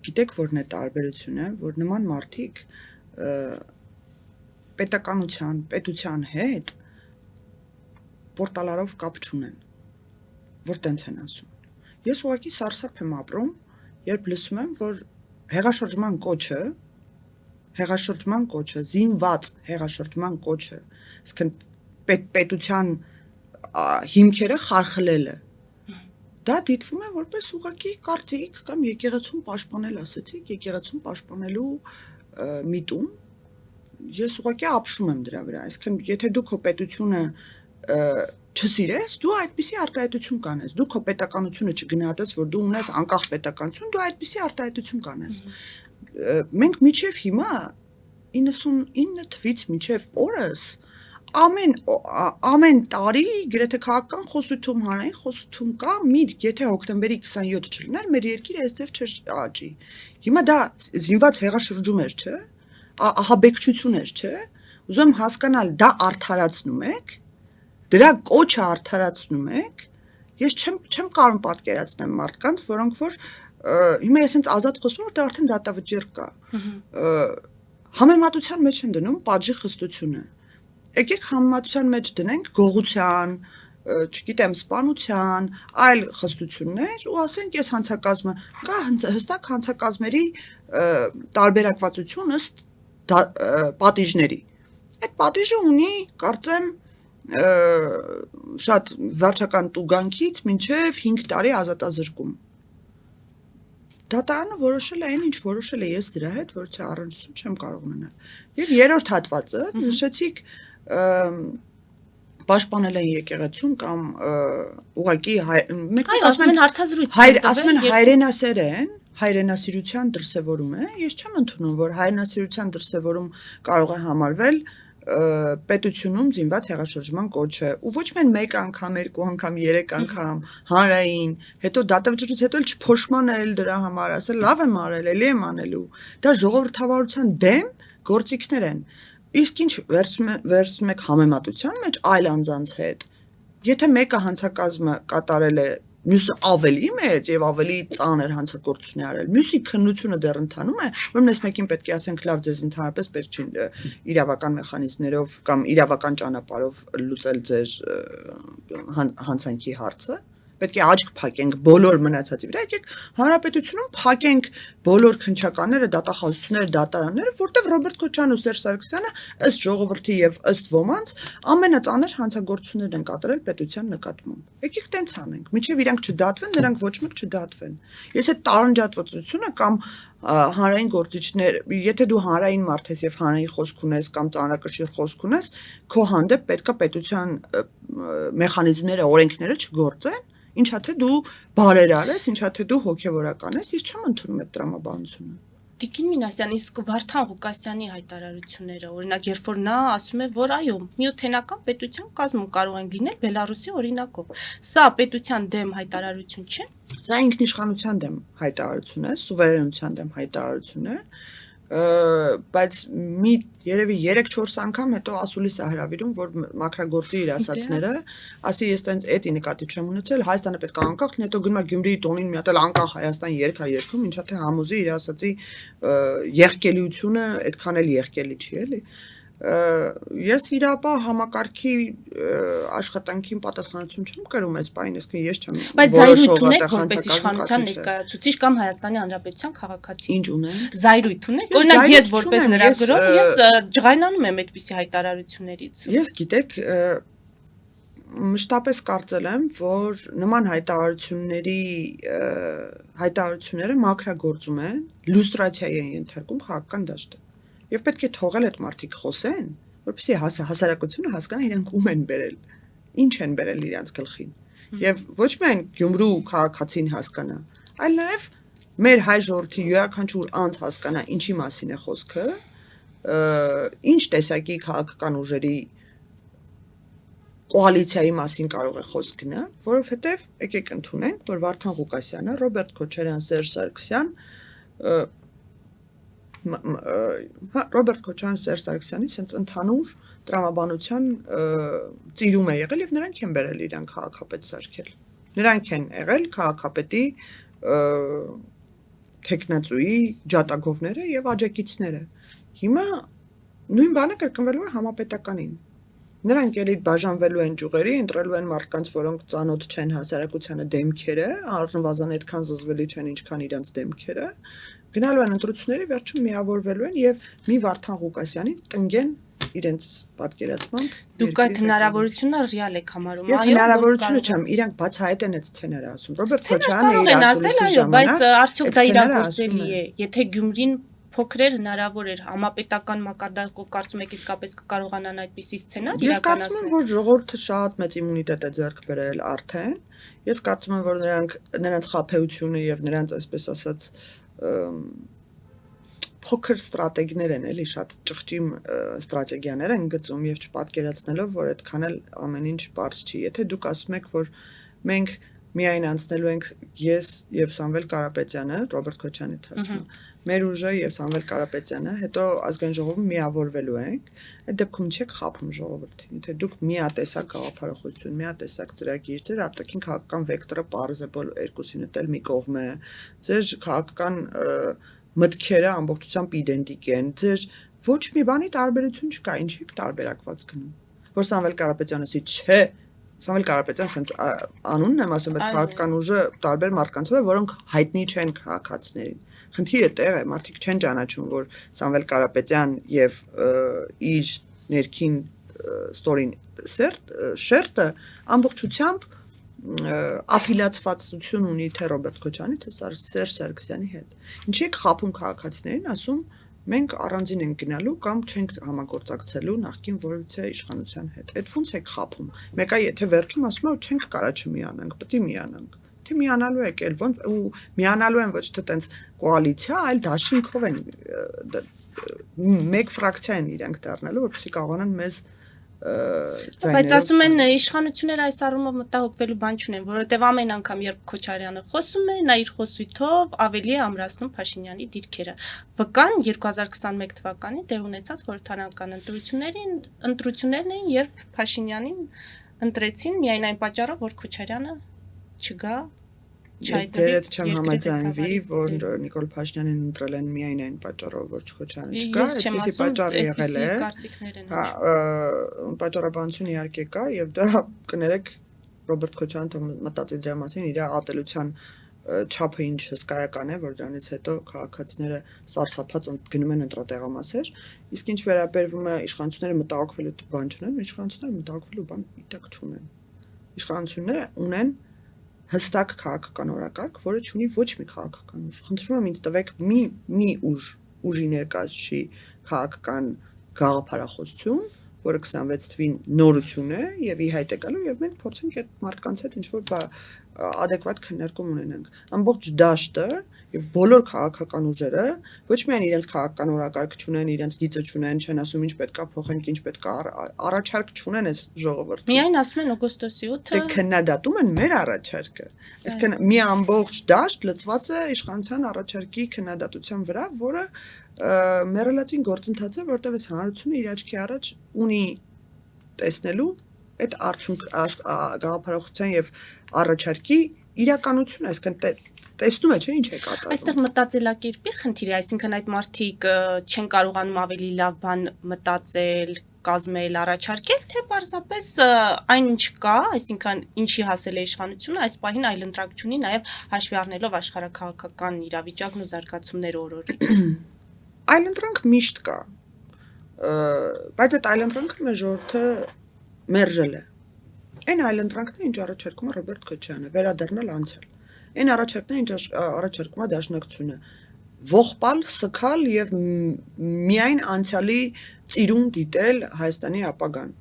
գիտեք որն է տարբերությունը, որ նման մարդիկ պետության հետ պորտալարով կապ չունեն, որ տենց են ասում։ Ես ուղղակի սարսափ եմ ապրում, երբ լսում եմ, որ հեղաշրջման կոչը, զինված հեղաշրջման կոչը, այսինքն պետության հիմքերը խարխլելը, դա դիտվում է որպես ուղղակի կարծիք կամ եկեղեցուն պաշտպանել, ասեցիք, եկեղեցուն պաշտպանելու միտում, ես ուղղակի ապշում եմ դրա վրա, այսինքն եթե դու քո պետությունը չսիրես, դու այդպիսի արտահայտություն կանես, դու քո պետականությունը չգնահատես, որ դու ունես անկախ պետականություն, դու այդպիսի արտահայտություն կանես։ Մենք մինչև հիմա 99 թվից մինչև օրս ամեն տարի գրեթե քաղաքական խոսություն, հանրային խոսություն կա, միտք, եթե հոկտեմբերի 27 չլիներ, մեր երկիրը այս ձև չէր աճի։ Հիմա դա զինված հեղաշրջում էր, չէ՞, ահաբեկչություն էր, չէ՞։ Ուզում եմ հասկանալ, դա արդարացնում եք, դրա կոչը արդարացնում եք, ես չեմ կարող պատկերացնել մարդկանց, որոնք որ հիմա ես հենց ազատ խոսում եմ, որ դա արդեն դատավճիռ կա։ Համեմատության մեջ են դնում պատժի խստությունը։ Եկեք համեմատության մեջ դնենք գողության, չգիտեմ, սպանության, այլ խստություններ ու ասենք այս հանցակազմը կա հստակ հանցակազմերի տարբերակվածություն ըստ պատիժների։ Այդ պատիժը ունի, կարծեմ, շատ վարչական տուգանքից մինչև 5 տարի ազատազրկում։ Դատարանը որոշել է այն, ինչ որոշել է, ես դրա հետ որոշ առնչություն չեմ կարող ունենալ։ Եվ երրորդ հատվածը, նշեցիք, պաշտպանել են եկեղեցուն կամ ուղղակի ասում են հայրենասիրության դրսևորում է, ես չեմ ընդունում, որ հայրենասիրության դրսևորում կարող է համարվել պետությունում զինված հեղաշրջման կոչը, ու ոչ միայն մեկ անգամ, երկու անգամ, երեք անգամ, հանրային, հետո դատավճիռից հետո էլ չփոշմանել դրա համար, ասել լավ եմ արել, էլի եմ անելու, դա ժողովրդավարության դեմ գործիքներ են։ Իսկ ինչ վերցնում եք համեմատության մեջ այլ անձանց հետ, եթե մեկը հանցակազմը կատարել է, մյուսը ավելի մեծ եւ ավելի ծանր հանցագործություն է արել, մյուսի քննությունը դեռ ընթանում է, որ մեզ մեկին պետք է ասենք լավ, ձեզ ընդհանրապես պետք չի իրավական մեխանիզմներով կամ իրավական ճանապարհով լուծել ձեր հանցանքի հարցը, պետք է աչք փակենք բոլոր մնացածի վրա, եկեք հանրապետությունում փակենք բոլոր քննչականները, դատախազությունները, դատարանները, որտեղ Ռոբերտ Քոչարյանն ու Սերժ Սարգսյանը ըստ ժողովրդի եւ ըստ ոմանց ամենածանր հանցագործություններն են կատարել պետության նկատմամբ։ Եկեք տենց անենք, մինչեւ իրանք չդատվեն, նրանք ոչ մեկ չդատվեն։ Ես այդ տարանջատվածությունը կամ հանրային գործիչներ, եթե դու հանրային մարդ ես եւ հանրային խոսք ունես կամ ծանրակշիռ խոսք ունես, քո հանդեպ պետքա պետության մեխանիզմները, օրենքները չգործեն, ինչա թե դու բարերար ես, ինչա թե դու հոգեվորական ես, ես չեմ ընդունում այդ տրամաբանությունը։ Տիկին Մինասյան, իսկ Վարդան Ղուկասյանի հայտարարությունները, օրինակ, երբ որ նա ասում է, որ այո, միութենական պետության կազմում կարող են լինել Բելարուսի օրինակով, սա պետության դեմ հայտարարություն չէ։ Սա ինքնիշխանության դեմ հայտարարություն է, սուվերենության դեմ հայտարարություն է, բայց երևի 3-4 անգամ հետո ասուլիս է հրավիրում, որ մաքրագործի իր ասածները, ասի ես տենց էդի նկատի չեմ ունեցել, Հայաստանը պետք է անկախ լինի, հետո գնում է Գյումրիի տոնին մի հատ էլ անկախ Հայաստան երգ է երգում, ինչա թե համոզի իր ասածի եղկելիությունը այդքան էլ եղկելի չի, էլի։ Ես իրապահ համակարգի աշխատանքին պատասխանատվություն չեմ կրում այս բանին, այսինքն ես չեմ բայց զայրույթ ունեք որպես իշխանության ներկայացուցիչ կամ Հայաստանի Հանրապետության քաղաքացի։ Ինչ ունեմ։ Զայրույթ ունեք։ Օրինակ ես որպես լրագրող ես ջղայնանում եմ այդպիսի հայտարարություններից։ Ես գիտեք մշտապես կարծել եմ, որ նման հայտարարությունները մաքրագործում են, լյուստրացիայի են ենթարկում քաղաքական դաշտը։ Եվ պետք է թողել այդ մարդիկ խոսեն, որպեսզի հասարակությունը հասկանա իրենք ում են բերել, ինչ են բերել իրենց գլխին։ Եվ ոչ միայն Գյումրու քաղաքացին հասկանա, այլ նաև մեր հայ ժողովրդի յուրաքանչյուր անձ հասկանա ինչի մասին է խոսքը, ինչ տեսակի քաղաքական ուժերի կոալիցիայի մասին կարող է խոսք գնա, որովհետև եկեք ընդունենք, որ Վարդան Ղուկասյանը, Ռոբերտ Քոչարյան, Սերժ Սարգսյան, Ռոբերտ Քոչարյան, Սերժ Սարգսյանի sense ընդհանուր տրամաբանության ծիրում է եղել եւ նրանք են բերել իրան քաղաքապետ սարքել։ Նրանք են եղել քաղաքապետի տեխնացուի ջատագովները եւ աջակիցները։ Հիմա նույն բանը կրկնվելու է համապետականին։ Նրանք ելի բաժանվելու են ճյուղերի, ընտրելու են մարդկանց, որոնք ծանոթ չեն հասարակությանը դեմքերը, առնվազն այդքան զզվելի չեն, ինչքան իրենց դեմքերը, գնալու են ընտրությունների, վերջում միավորվելու են եւ մի Վարդան Ղուկասյանի տնկեն իրենց պատկերացմամբ։ Դուք այդ հնարավորությունը ռեալ եք համարում, Ես հնարավորությունը չեմ, իրանք բացահայտ են այդ սցենարը ասում։ Ռոբերտ Քոչարյանը Կարող իր են ասել, ասուլիսի այո, բայց ժամանակ արդյոք դա այդ սցենարը իրագործելի ասում է, եթե Գյումրին փոքր էր հնարավոր էր համապետական մակարդակով կարծում եք իսկապես կկարողանան այդպիսի սցենար Ես կարծում եմ, իրականացնել։ որ ժողովուրդը շատ մեծ իմունիտետ է ձեռք բերել արդեն։ Ես կարծում եմ, որ նրանց խաբեությունը եւ նրանց, այսպես ասած, փոքր ստրատեգիաներ են, էլի շատ ճղճիմ ստրատեգիաներ են գծում եւ չպատկերացնելով, որ այդքան էլ ամեն ինչ բարձ չի։ Եթե դուք ասում եք, որ մենք միայն անցնելու ենք ես եւ Սամվել Կարապետյանը, Ռոբերտ Քոչյանի ասում, մեր ուժը եւ Սամվել Կարապետյանը, հետո ազգային ժողովում միավորվելու ենք, այդ դեպքում չեք խափում ժողովրդին։ Եթե դուք միատեսակ գաղափարախոսություն, միատեսակ ծրագիր, ձեր արտաքին քաղաքական վեկտորը պարզ է բոլոր երկուսին էլ մի կողմ է, ձեր քաղաքական մտքերը ամբողջությամբ իդենտիկ են, ձեր ոչ մի բանի տարբերություն չկա, ինչի եք տարբերակված գնում։ Որ Սամվել Կարապետյանը չէ, Սամվել Կարապետյան sense անունն եմ ասում, բայց քաղաքական ուժը տարբեր մարդկանցով է, որոնք հայտնի չեն քաղաքացիներին։ Խնդիրը տեղ է, մարդիկ չեն ճանաչում, որ Սամվել Կարապետյան եւ իր ներքին ստորին շերտը ամբողջությամբ աֆիլիացվածություն ունի թե Ռոբերտ Քոչյանի, թե Սերժ Սարգսյանի հետ։ Ինչի եք խափում քաղաքացիներին, ասում մենք առանձին ենք գնալու կամ չենք համագործակցելու նախկին որևիցե իշխանության հետ։ Այդ ո՞նց եք խափում։ Մեկը եթե վերջում ասում է, որ չենք կարա չմիանանք, պետք է միանանք։ Թե միանալու եք էլ ոնց ու միանալու են ոչ թե տենց կոալիցիա, այլ դաշինքով են մեկ ֆրակցիա են իրենք դառնալու, որպեսզի կարողանան մեզ Բայց ասում են իշխանությունները այս առումով մտահոգվելու բան չունեն, որովհետև ամեն անգամ երբ Քոչարյանը խոսում է, նա իր խոսույթով ավելի է ամրացնում Փաշինյանի դիրքերը։ Վկան 2021 թվականի տեղ ունեցած խորհրդարանական ընտրություններն էին, երբ Փաշինյանին ընտրեցին միայն այն պատճառով, որ Քոչարյանը չգա Ես ձերդ չեմ համաձայնվի, որ Նիկոլ Փաշինյանին ընտրել են միայն այն պատճառով, որ Քոչարյանը չկա, այդպիսի պատճառ եղել է։ Պատճառաբանություն իհարկե կա եւ դա կներեք Ռոբերտ Քոչյանը մտածի դրա մասին, իր ատելության չափը ինչ հսկայական է, որ դրանից հետո քաղաքացիները սարսափած գնում են ընտրատեղամասեր, իսկ ինչ վերաբերվում է իշխանությունները մտահոգվելու բան չունեն, իշխանությունները մտահոգվելու բան իտակ չունեն։ Իշխանությունները ունեն հստակ քաղաքական օրակարգ, որը չունի ոչ մի քաղաքական ուժ։ Խնդրում եմ ինձ տվեք մի ուժի ներկայացուցիչ քաղաքական գաղափարախոսություն, որը 26 թվին նորություն է եւ ի հայտ է գալու եւ մենք փորձենք այդ մարդկանց հետ ինչ-որ adekvat քննարկում ունենանք։ Ամբողջ դաշտը եւ բոլոր քաղաքական ուժերը ոչ միայն իրենց քաղաքական օրակարգ չունեն, իրենց գիծը չունեն, չեն ասում ինչ պետքա փոխենք, ինչ պետքա առաջարկ չունեն այս ժողովրդին։ Միայն ասում են օգոստոսի 8-ը։ Դե քննադատում են մեր առաջարկը։ Այսինքն մի ամբողջ դաշտ լծված է իշխանության առաջարկի քննադատության վրա, որը մեռելացին գործընթաց է, որտեղ այս հանրությունը իր աչքի առաջ ունի տեսնելու այդ արդյունք գաղափարախոսության եւ առաջարկի իրականությունը, այսինքն տեսնում է, չէ՞, ինչ է կատարվում։ Այստեղ մտածելակերպի խնդիր է, այսինքն այդ մարդիկ չեն կարողանում ավելի լավ բան մտածել, կազմել, առաջարկել, թե պարզապես այն ինչ կա, այսինքն ինչի հասել է իշխանությունը, այս պահին այլընտրանք չունի, նաև հաշվի առնելով աշխարհակաղակական իրավիճակն ու զարգացումները օրորի։ Այլընտրանք միշտ կա, բայց այդ այլընտրանքը մեր ժողովուրդը մերժել է։ Այն այլընտրանքն է, ինչ առաջարկում է Ռոբերտ Քոչյանը, վերադառնալ անցյալ։ Այն առաջարկն է, ինչ առաջարկում է Դաշնակցությունը, ողբալ, սքալ եւ միայն անցյալի ծիրուն դիտել Հայաստանի ապագան։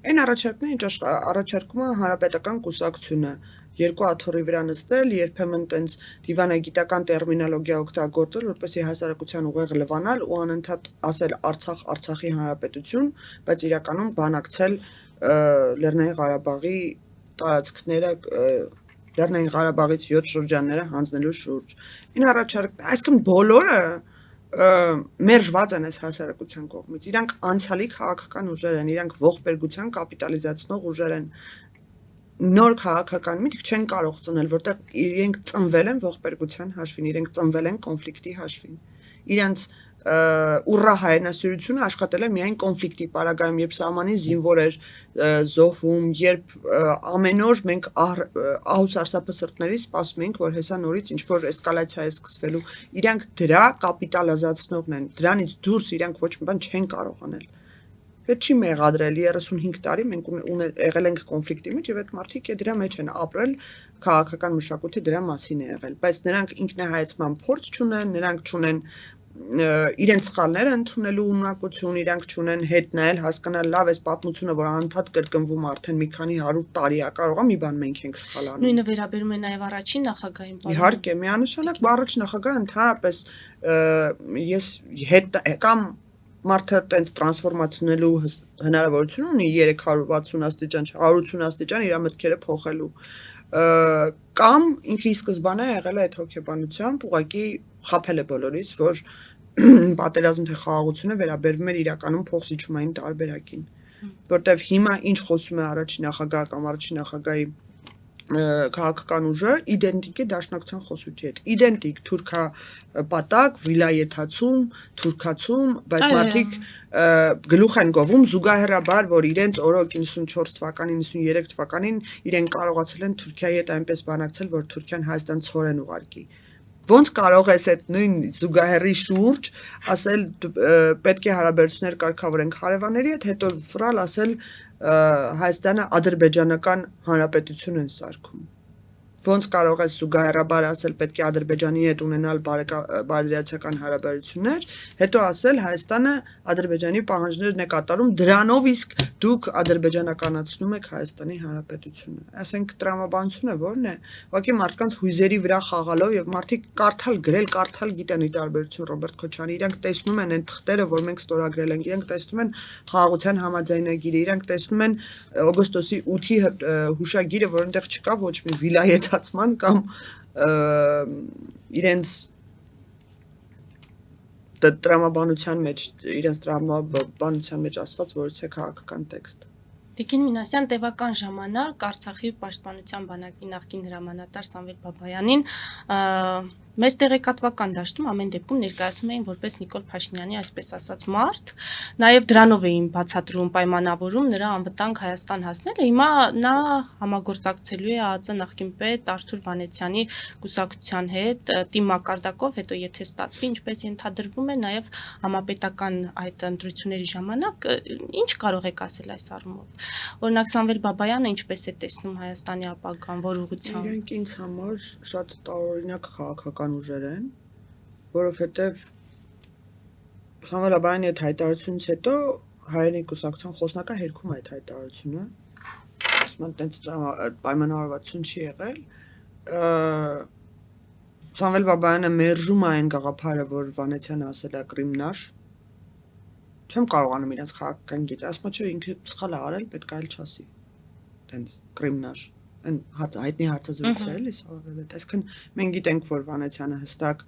Այն առաջարկն է, ինչ առաջարկում է Հանրապետական կուսակցությունը, երկու աթոռի վրա նստել, երբեմն տենց դիվանագիտական տերմինոլոգիա օգտագործել, որպեսզի հասարակության ուղեղ լվանալ ու անընդհատ ասել Արցախ, Արցախի հանրապետություն, բայց իրականում բանակցել Լեռնային Ղարաբաղի տարածքները, Լեռնային Ղարաբաղից 7 շրջանները հանձնելու շուրջ։ Այն առաջարկն, այսինքն բոլորը մերժված են այս հասարակության կողմից։ Իրանք անցյալի քաղաքական ուժեր են, իրանք ողբերգության կապիտալիզացնող ուժեր են։ նոր քաղաքական միտք չեն կարող ծնել, որտեղ իրենք ծնվել են ողբերգության հաշվին, իրենք ծնվել են կոնֆլիկտի հաշվին։ Իրենց ուռա հայրենասիրությունը աշխատել է միայն կոնֆլիկտի պարագայում, երբ սահմանին զինվոր էր զոհվում, երբ ամեն օր մենք ահուս արսափը սրտների սպասում էինք, որ հեսա նորից ինչ-որ էսկալացիա է սկսվելու։ Իրանք դրա կապիտալիզացնողն են, դրանից դուրս իրանք ոչ մի բան չեն կարող անել։ Պետք չի մեղադրել 35 տարի մենք եղել ենք կոնֆլիկտի մեջ եւ այդ մարդիկ դրա մեջ են ապրել, քաղաքական մշակույթը դրա մասին է եղել, բայց նրանք ինքնահայացման փորձ չունեն, նրանք չունեն իրենց սխալները ընդունելու ունակություն, իրանք չունեն հետ նայել, հասկանալ լավ էս պատմությունը, որ անընդհատ կրկնվում արդեն մի քանի 100 տարի է, կարող է մի բան մենք ենք սխալ անում։ Նույնը վերաբերում է նաև առաջին նախագահին, պարոն։ Իհարկե, միանշանակ առաջ նախագահը ընդհանրապես ես հետ կամ մարդը տենց տրանսֆորմացնելու հնարավորություն ունի 360 աստիճան, 180 աստիճան իր մտքերը փոխելու, կամ ինքը ի սկզբանե եղել է այդ հոգեբանությամբ, ուղղակի խաբել է բոլորիս, որ պատերազմ թե խաղաղությունը վերաբերվում էր իրականում փոխզիջումային տարբերակին, որտեվ հիմա ինչ խոսում է առաջին նախագահ կամ առաջին նախագահի քաղաքական ուժը իդենտիկ է դաշնակցության խոսույթի հետ, իդենտիկ թուրքապատակ, վիլայեթացում, թուրքացում, բայց մարդիկ գլուխ են գովում զուգահեռաբար, որ իրենց օրոք 94 թվականին, 93 թվականին իրենք կարողացել են Թուրքիայի հետ այնպես բանակցել, որ Թուրքիան Հայաստան ցորեն ուղարկի։ Ոնց կարող ես այդ նույն զուգահեռի շուրջ ասել պետք է հարաբերություններ կարգավորենք հարևանների հետ, հետո ֆրալ ասել Հայաստանը ադրբեջանական հանրապետություն են սարքում։ Ոնց կարող ես զուգահեռաբար ասել պետք է Ադրբեջանի հետ ունենալ բարեկամական հարաբերություններ, հետո ասել Հայաստանը Ադրբեջանի պահանջներն է կատարում, դրանով իսկ դուք ադրբեջանականացնում եք Հայաստանի հանրապետությունը։ Ասենք տրամաբանությունը ո՞րն է։ Ուղղակի մարդկանց հույզերի վրա խաղալով եւ մարդիկ կարդալ գրել, կարդալ գիտեն ի տարբերություն Ռոբերտ Քոչարյանի, իրենք տեսնում են այն թղթերը, որ մենք ստորագրել ենք, իրենք տեսնում են խաղաղության համաձայնագիրը, իրենք տեսնում են օգոստոսի 8-ի հուշագիրը, որ այնտեղ չկա ոչ մի վիլայեթացման կամ իրենց տրամաբանության մեջ ասված որից է քաղաքական տեքստ։ Տիկին Մինասյան տևական ժամանակ Արցախի պաշտպանության բանակի նախկին հրամանատար Սամվել Բաբայանին մեր տեղեկատվական դաշտում ամեն դեպքում ներկայացնում էին որպես Նիկոլ Փաշինյանի այսպես ասած մարդ, նաև դրանով էին բացատրում, պայմանավորում նրա անվտանգ Հայաստան հասնելը, հիմա նա համագործակցելու է ԱԱԾ նախկին պետ Արթուր Վանեցյանի կուսակցության հետ, թիմ մակարդակով, հետո եթե ստացվի, ինչպես ենթադրվում է, նաև համապետական այդ ընտրությունների ժամանակ, ինչ կարող եք ասել այս առումով։ Օրինակ Սամվել Բաբայանը ինչպես է տեսնում Հայաստանի ապագան, որ ուղղությամբ։ Իրենք ինձ համար շատ տարօրինակ քաղաքական ուժեր են, որովհետև Սամվել Բաբայանի այդ հայտարարությունից հետո հայերենի կուսակցության խոսնակը հերքում է այդ հայտարարությունը, ասում են տենց պայմանավորվածություն չի եղել, Սամվել Բաբայանը մերժում է այն գաղափարը, որ Վանեցյանը ասել է կրիմնար, չեմ կարողանում իրենց քաղաքական գիծ, ասում չէ ինքը սխալ է արել, պետք է այլ չասի, տենց կրիմնար, այն հայտնի հացազրույցը էլի սաղվել է, այսինքն մենք գիտենք, որ Վանեցյանը հստակ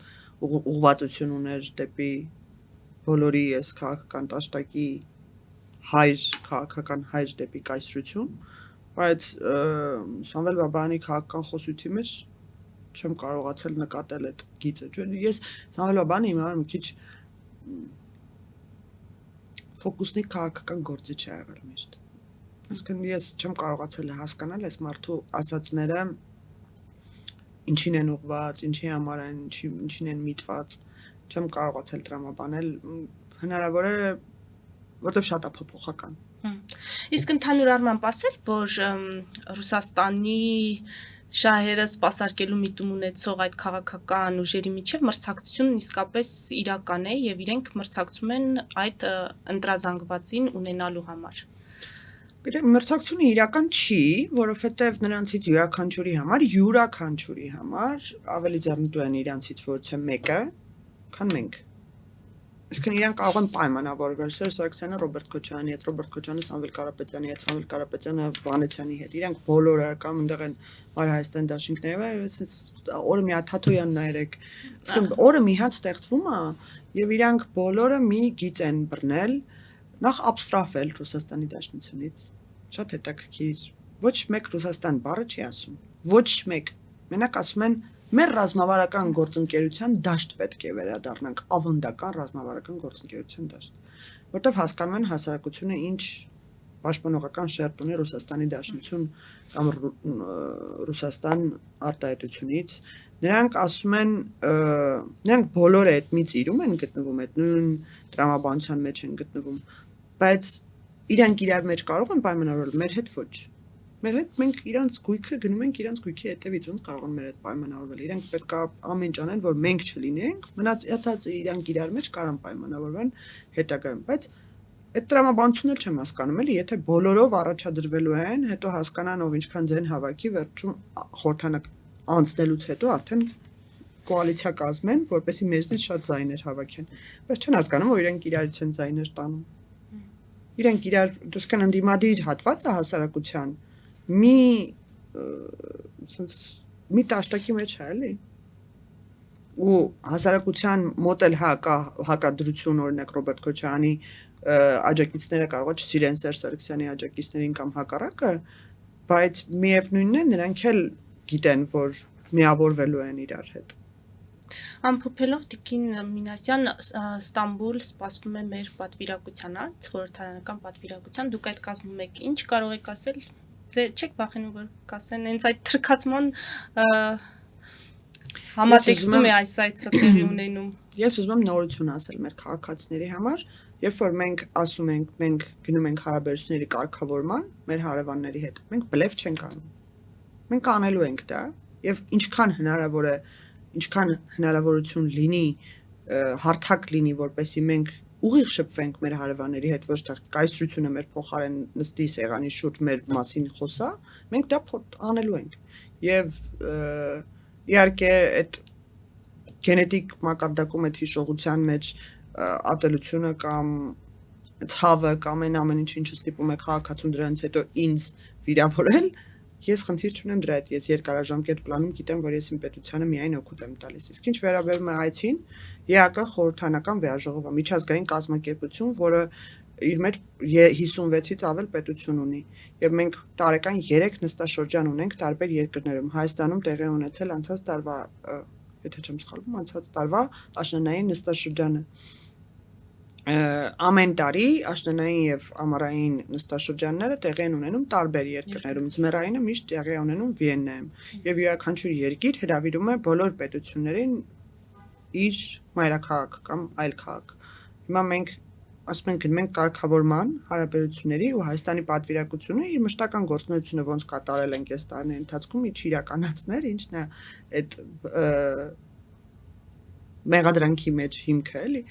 ուղղվածություն ուներ դեպի բոլորի այս քաղաքական տաշտակի քաղաքական հայր դեպի կայսրություն, բայց Սամվել Բաբայանի քաղաքական խոսույթի մեջ չեմ կարողացել նկատել այդ գիծը, ես Սամվել Բաբայանը իմ համար մի քիչ ֆոկուսնի քաղաքական գործիչ է եղել միշտ։ Այսինքն ես չեմ կարողացել հասկանալ այս մարդու ասածները ինչին են ուղղված, ինչի համար են, ինչին են միտված, չեմ կարողացել տրամաբանել, հնարավոր է, որտեղ շատ է փոփոխական։ Իսկ ընդհանուր առմամբ ասել, որ Ռուսաստանի շահերը սպասարկելու միտում ունեցող այդ քաղաքական ուժերի միջև մրցակցությունն իսկապես իրական է եւ իրենք մրցակցում են այդ ընտրազանգվածին ունենալու համար։ Մրցակցությունը իրական չի, որովհետեւ նրանցից յուրաքանչյուրի համար ավելի ձեռնտու են իրանցից որևէ մեկը, քան մենք։ Այսինքն իրանք կարող են պայմանավորվել Սերժ Սարգսյանը Ռոբերտ Քոչարյանի հետ, Ռոբերտ Քոչարյանը Սամվել Կարապետյանի հետ, Սամվել Կարապետյանը Վանեցյանի հետ։ Իրանք բոլորը կամ այնտեղ են Մար Հայաստան դաշինքները, օրը մի հատ Թաթոյանն նայեք։ Այսինքն օրը մի հատ ստեղծվում է եւ իրանք բոլորը մի գիծ են բռնել, նախ աբստրաֆել Ռուսաստանի Դաշնությունից։ Շատ հետաքրքիր ոչ մեկ Ռուսաստան բառը չի ասում։ Ոչ մեկ։ Մենակ ասում են մեր ռազմավարական գործընկերության դաշտ պետք է վերադառնանք, ավանդական ռազմավարական գործընկերության դաշտ, որտեղ հասկանում են հասարակությունը ինչ պաշտպանողական շերտ ունի Ռուսաստանի Դաշնություն կամ Ռուսաստան արտահայտությունից, նրանք ասում են, նրանք բոլորը այդ մի ծիրում են գտնվում, այդ նույն տրամաբանության մեջ են գտնվում, բայց իրանք իրար մեջ կարող են պայմանավորվել, մեր հետ ոչ։ Մեր հետ մենք իրանց գույքը գնում ենք իրանց գույքի հետևից, ոնց կարող են մեր հետ պայմանավորվել։ Իրանք պետք է ամեն ինչ անեն, որ մենք չլինենք, մնացածը իրանք իրար մեջ կարան պայմանավորվեն հետագայում, բայց այդ տրամաբանությունը չեմ հասկանում էլի, եթե բոլորով առաջադրվելու են, հետո հասկանան ով ինչքան ձեն հավաքի, վերջում խորհրդանակ անցնելուց հետո արդեն կոալիցիա կազմեն, որպեսզի մեզնից շատ ձայներ հավաքեն։ Բայց չեն հասկանում, որ իրենք իրարից են ձայներ տանում։ Իրենք իրար դուսկան ընդդիմադիր հատվածը հասարակության մի տաշտակի մեջ է, էլի։ Ու հասարակության մոտ էլ հակադրություն, օրինակ Ռոբերտ Քոչարյանի աջակիցները կարող է չսիրեն Սերժ Սարգսյանի աջակիցներին կամ հակառակը, բայց միևնույնն է, նրանք էլ գիտեն, որ միավորվելու են իրար հետ։ Ամփոփելով Տիկին Մինասյան, Ստամբուլ սպասվում է մեր պատվիրակության, խորհրդարանական պատվիրակության, դուք այդ կազմում եք, ինչ կարող եք ասել, չեք վախենում, որ կասեն, հենց այդ թրքացման համատեքստում է այս այցը տեղի ունենում։ Ես ուզում եմ նորություն ասել մեր քաղաքացիների համար, երբ որ մենք ասում ենք, մենք գնում ենք հարաբերությունների կարգավորման մեր հարևանների հետ, մենք բլեֆ չենք անում։ Մենք անելու ենք դա, եւ ինչքան հնարավոր է, ինչքան հնարավորություն լինի, հարթակ լինի, որպեսզի մենք ուղիղ շփվենք մեր հարևանների հետ, ոչ թե կայսրությունը մեր փոխարեն նստի սեղանի շուրջ մեր մասին խոսա, մենք դա անելու ենք։ Եվ իհարկե այդ գենետիկ մակարդակում այդ հիշողության մեջ ատելությունը կամ ցավը կամ ամեն ինչը ստիպում է քաղաքացուն դրանից հետո ինձ վիրավորել, ես խնդիր չունեմ դրա հետ, ես երկարաժամկետ պլանում գիտեմ, որ ես իմ պետությանը միայն օգուտ եմ տալիս։ Իսկ ինչ վերաբերում է այցին, ԵԱԿ խորհրդարանական վեաժողովը, միջազգային կազմակերպություն, որը իր մեջ 56-ից ավել պետություն ունի, եւ մենք տարեկան 3 նստաշրջան ունենք տարբեր երկրներում։ Հայաստանում տեղի ունեցել անցած տարվա, եթե չեմ սխալվում, անցած տարվա աշնանային նստաշրջանը։ Ամեն տարի աշնանային եւ ամառային նստաշրջանները տեղի են ունենում տարբեր երկրներում, ձմեռայինը միշտ տեղի է ունենում Վիեննայում, եւ յուրաքանչյուր երկիր հրավիրում է բոլոր պետություններին իր մայրաքաղաք կամ այլ քաղաք։ Հիմա մենք ասում ենք գնում ենք կարգավորման հարաբերությունների ու Հայաստանի պատվիրակությունը իր մշտական գործունեությունը ոնց կատարել ենք այս տարիների ընթացքում իջ իրականացներ, ինչն է այդ մեղադրանքի մեջ հիմքը, էլի։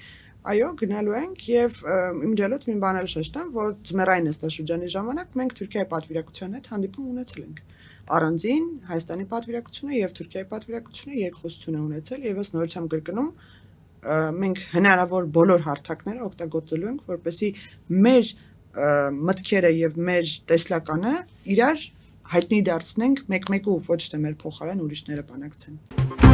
Այո, գնալու ենք եւ իմջելոց մի բան էլ շեշտեմ, որ ձմեռային նստաշրջանի ժամանակ մենք Թուրքիայի պատվիրակության հետ հանդիպում ունեցել ենք։ Առանձին Հայաստանի պատվիրակությունը եւ Թուրքիայի պատվիրակությունը երկխոսություն է ունեցել եւ ըստ նորությամբ կրկնում մենք հնարավոր բոլոր հարթակները օգտագործելու ենք, որպեսզի մեր մտքերը եւ մեր տեսլականը իրար հայտնի դարձնենք մեկ-մեկու ոչ թե մեր փոխարեն ուրիշները բանակցեն։